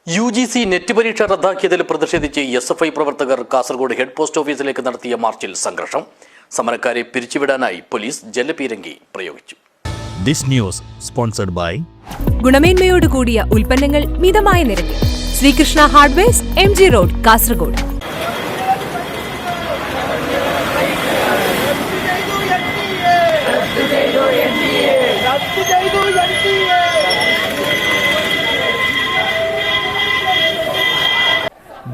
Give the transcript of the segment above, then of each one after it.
UGC net പരീക്ഷ റദ്ദാക്കിയതിൽ പ്രതിഷേധിച്ച് SFI പ്രവർത്തകർ കാസർഗോഡ് ഹെഡ് പോസ്റ്റ് ഓഫീസിലേക്ക് നടത്തിയ മാർച്ചിൽ സംഘർഷം. സമരക്കാരെ പിരിച്ചുവിടാനായി പോലീസ് ജലപീരങ്കി പ്രയോഗിച്ചു. This news sponsored by ഗുണമേന്മയോട് കൂടിയ ഉൽപ്പന്നങ്ങൾ മിതമായ നിരക്കിൽ Sreekrishna hardwares MG road Kasaragod.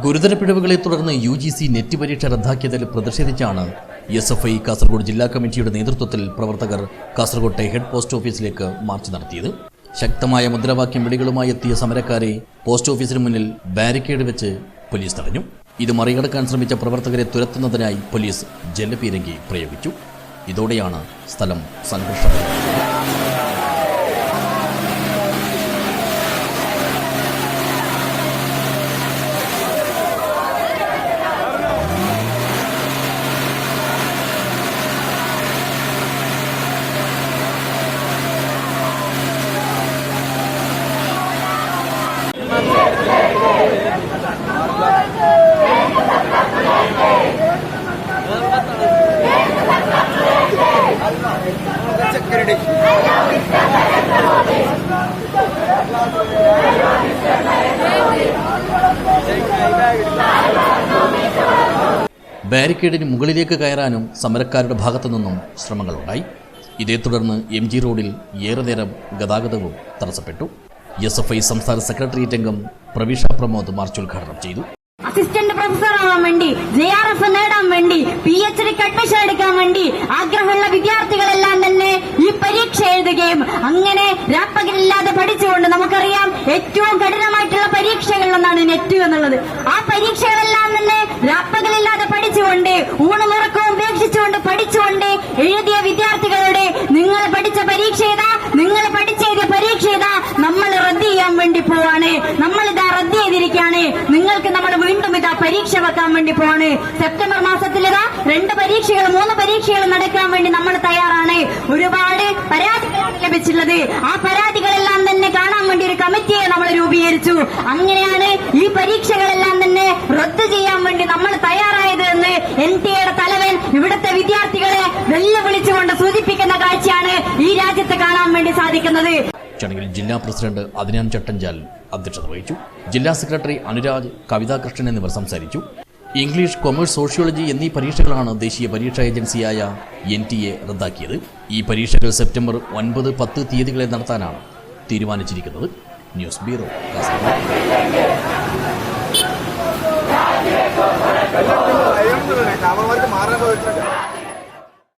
ഗുരുതര പിഴവുകളെ തുടർന്ന് UGC നെറ്റ് പരീക്ഷ റദ്ദാക്കിയതിൽ പ്രതിഷേധിച്ചാണ് SFI കാസർഗോഡ് ജില്ലാ കമ്മിറ്റിയുടെ നേതൃത്വത്തിൽ പ്രവർത്തകർ കാസർഗോട്ടെ ഹെഡ് പോസ്റ്റ് ഓഫീസിലേക്ക് മാർച്ച് നടത്തിയത്. ശക്തമായ മുദ്രാവാക്യം വിളികളുമായി എത്തിയ സമരക്കാരെ പോസ്റ്റ് ഓഫീസിന് മുന്നിൽ ബാരിക്കേഡ് വെച്ച് പോലീസ് തടഞ്ഞു. ഇത് മറികടക്കാൻ ശ്രമിച്ച പ്രവർത്തകരെ തുരത്തുന്നതിനായി പോലീസ് ജലപീരങ്കി പ്രയോഗിച്ചു. ഇതോടെയാണ് സ്ഥലം സംഘർഷത്തിലായത്. ബാരിക്കേഡിന് മുകളിലേക്ക് കയറാനും സമരക്കാരുടെ ഭാഗത്തു നിന്നും ശ്രമങ്ങളുണ്ടായി. ഇതേ തുടർന്ന് MG റോഡിൽ ഏറെ നേരം ഗതാഗതവും തടസ്സപ്പെട്ടു. SFI സംസ്ഥാന സെക്രട്ടേറിയറ്റ് അംഗം പ്രവീഷ പ്രമോദ് മാർച്ച് ഉദ്ഘാടനം ചെയ്തു. അസിസ്റ്റന്റ് പ്രൊഫസർ ആവാൻ വേണ്ടി, JRF നേടാൻ വേണ്ടി, PhDക്ക് അഡ്മിഷൻ എടുക്കാൻ വേണ്ടി ആഗ്രഹമുള്ള വിദ്യാർത്ഥികളെല്ലാം തന്നെ ഈ പരീക്ഷ എഴുതുകയും അങ്ങനെ രാപ്പകലില്ലാതെ പഠിച്ചുകൊണ്ട്, നമുക്കറിയാം ഏറ്റവും കഠിനമായിട്ടുള്ള പരീക്ഷകളിലൊന്നാണ് നെറ്റ് എന്നുള്ളത്. ആ പരീക്ഷകളെല്ലാം തന്നെ രാപ്പകലില്ലാതെ പഠിച്ചുകൊണ്ട്, ഊണുമുറക്കവും ഉപേക്ഷിച്ചുകൊണ്ട് പഠിച്ചുകൊണ്ട് എഴുതിയ വിദ്യാർത്ഥികളോട് നിങ്ങൾ പഠിച്ച പരീക്ഷ ഏതാ, നിങ്ങൾ പഠിച്ചെഴുതിയ പരീക്ഷ ഏതാ, നമ്മൾ റദ്ദ് ചെയ്യാൻ വേണ്ടി പോവാണ്, നമ്മളിതാ റദ്ദ് ചെയ്തിരിക്കുകയാണ്, നിങ്ങൾക്ക് നമ്മൾ വീണ്ടും ഇതാ പരീക്ഷ വെക്കാൻ വേണ്ടി പോവാണ്. സെപ്റ്റംബർ മാസത്തിൽ ഇതാ 2 പരീക്ഷകൾ 3 പരീക്ഷകൾ നടക്കാൻ വേണ്ടി നമ്മൾ തയ്യാറാണ്. ഒരുപാട് പരാതികളാണ് ലഭിച്ചിട്ടുള്ളത്. ആ പരാതികളെല്ലാം തന്നെ കാണാൻ വേണ്ടി ഒരു കമ്മിറ്റിയെ നമ്മൾ രൂപീകരിച്ചു. അങ്ങനെയാണ് ഈ പരീക്ഷകളെല്ലാം തന്നെ റദ്ദ് ചെയ്യാൻ വേണ്ടി നമ്മൾ തയ്യാറായത് എന്ന് NTA തലവൻ ഇവിടുത്തെ വിദ്യാർത്ഥികളെ വെല്ലുവിളിച്ചുകൊണ്ട് സൂചിപ്പിക്കുന്ന കാഴ്ചയാണ് ഈ രാജ്യത്ത് കാണാൻ വേണ്ടി സാധിക്കുന്നത്. ചടങ്ങിൽ ജില്ലാ പ്രസിഡന്റ് അദ്നാൻ ചട്ടഞ്ചാൽ അധ്യക്ഷത വഹിച്ചു. ജില്ലാ സെക്രട്ടറി അനുരാജ്, കവിതാകൃഷ്ണൻ എന്നിവർ സംസാരിച്ചു. ഇംഗ്ലീഷ്, കൊമേഴ്സ്, സോഷ്യോളജി എന്നീ പരീക്ഷകളാണ് ദേശീയ പരീക്ഷാ ഏജൻസിയായ NTA റദ്ദാക്കിയത്. ഈ പരീക്ഷകൾ സെപ്റ്റംബർ 9, 10 തീയതികളിൽ നടത്താനാണ് തീരുമാനിച്ചിരിക്കുന്നത്. News bureau Kasaragod.